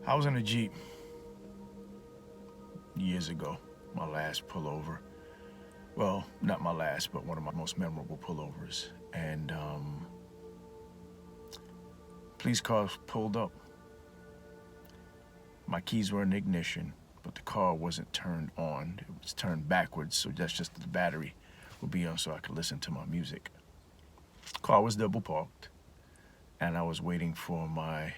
I was in a Jeep years ago, my last pullover. Well, not my last, but one of my most memorable pullovers. And police car pulled up. My keys were in the ignition, but the car wasn't turned on. It was turned backwards, so that's just the battery would be on so I could listen to my music. Car was double parked, and I was waiting for my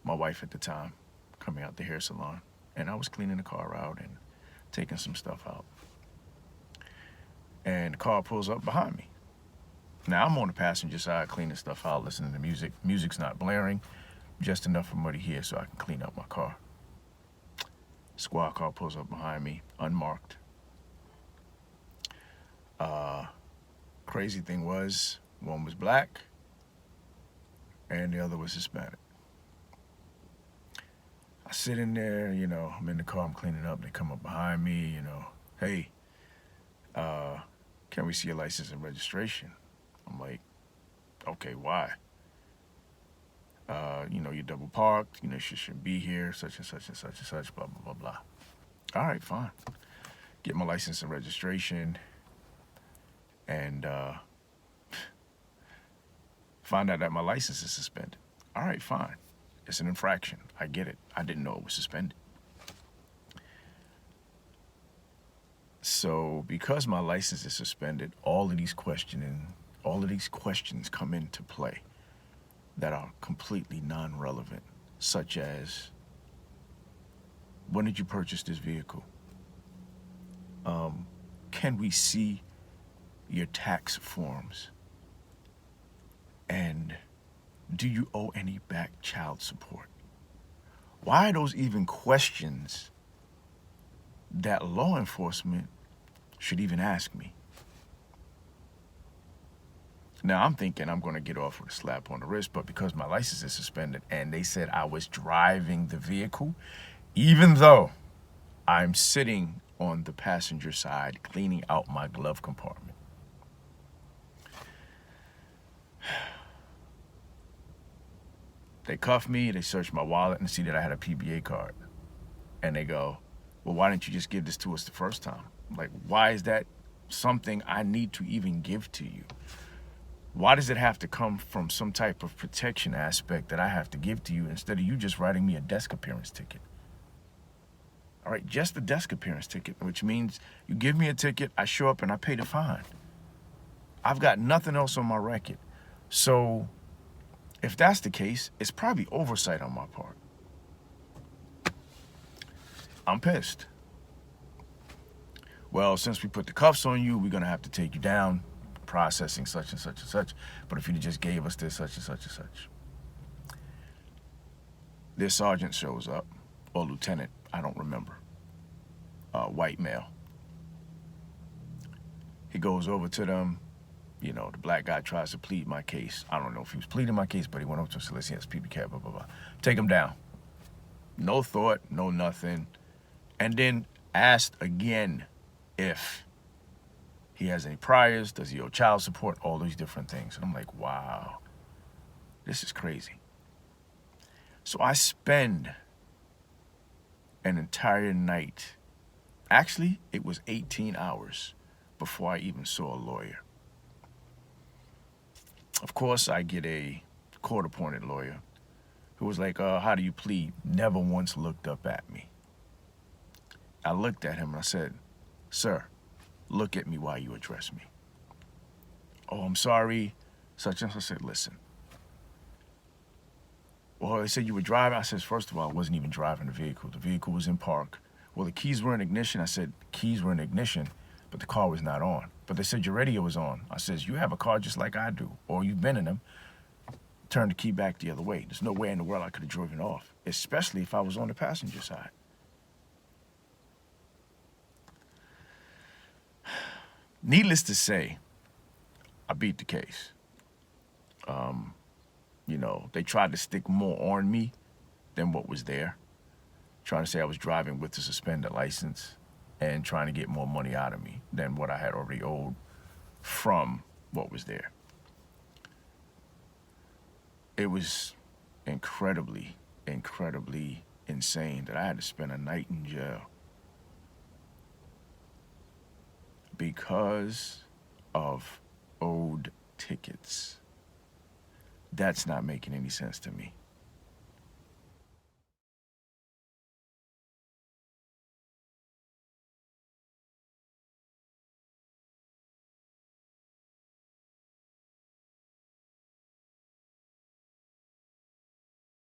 wife at the time coming out the hair salon, and I was cleaning the car out and taking some stuff out. And the car pulls up behind me. Now I'm on the passenger side cleaning stuff out, listening to music. Music's not blaring, just enough for me to hear so I can clean up my car. Squad car pulls up behind me, unmarked. Crazy thing was, one was black and the other was Hispanic. I sit in there, I'm in the car, I'm cleaning up. They come up behind me, hey, can we see your license and registration? I'm like, okay, why? You're double parked, you shouldn't be here, such and such and such and such, blah, blah, blah, blah. All right, fine. Get my license and registration and find out that my license is suspended. All right, fine. It's an infraction. I get it. I didn't know it was suspended. So because my license is suspended, all of these questions come into play that are completely non-relevant, such as, when did you purchase this vehicle? Can we see your tax forms? And do you owe any back child support? Why are those even questions that law enforcement should even ask me? Now, I'm thinking I'm going to get off with a slap on the wrist, but because my license is suspended and they said I was driving the vehicle, even though I'm sitting on the passenger side cleaning out my glove compartment. They cuff me, they search my wallet and see that I had a PBA card. And they go, well, why didn't you just give this to us the first time? Like, why is that something I need to even give to you? Why does it have to come from some type of protection aspect that I have to give to you instead of you just writing me a desk appearance ticket? All right, just a desk appearance ticket, which means you give me a ticket, I show up and I pay the fine. I've got nothing else on my record. So if that's the case, it's probably oversight on my part. I'm pissed. Well, since we put the cuffs on you, we're going to have to take you down, processing such and such and such. But if you just gave us this, such and such and such. This sergeant shows up, or lieutenant, I don't remember. White male. He goes over to them. The black guy tries to plead my case. I don't know if he was pleading my case, but he went over to him and said, listen, yes, PB blah, blah, blah. Take him down. No thought, no nothing. And then asked again if he has any priors, does he owe child support, all these different things. And I'm like, wow, this is crazy. So I spend an entire night. Actually, it was 18 hours before I even saw a lawyer. Of course, I get a court-appointed lawyer who was like, how do you plead? Never once looked up at me. I looked at him and I said, sir, look at me while you address me. Oh, I'm sorry. Such and such. I said, listen. Well, they said you were driving. I said, first of all, I wasn't even driving the vehicle. The vehicle was in park. Well, the keys were in ignition. I said, keys were in ignition, but the car was not on. But they said your radio was on. I says, you have a car just like I do, or you've been in them. Turn the key back the other way. There's no way in the world I could have driven off, especially if I was on the passenger side. Needless to say, I beat the case. They tried to stick more on me than what was there. Trying to say I was driving with the suspended license and trying to get more money out of me than what I had already owed from what was there. It was incredibly incredibly insane that I had to spend a night in jail because of owed tickets. That's not making any sense to me.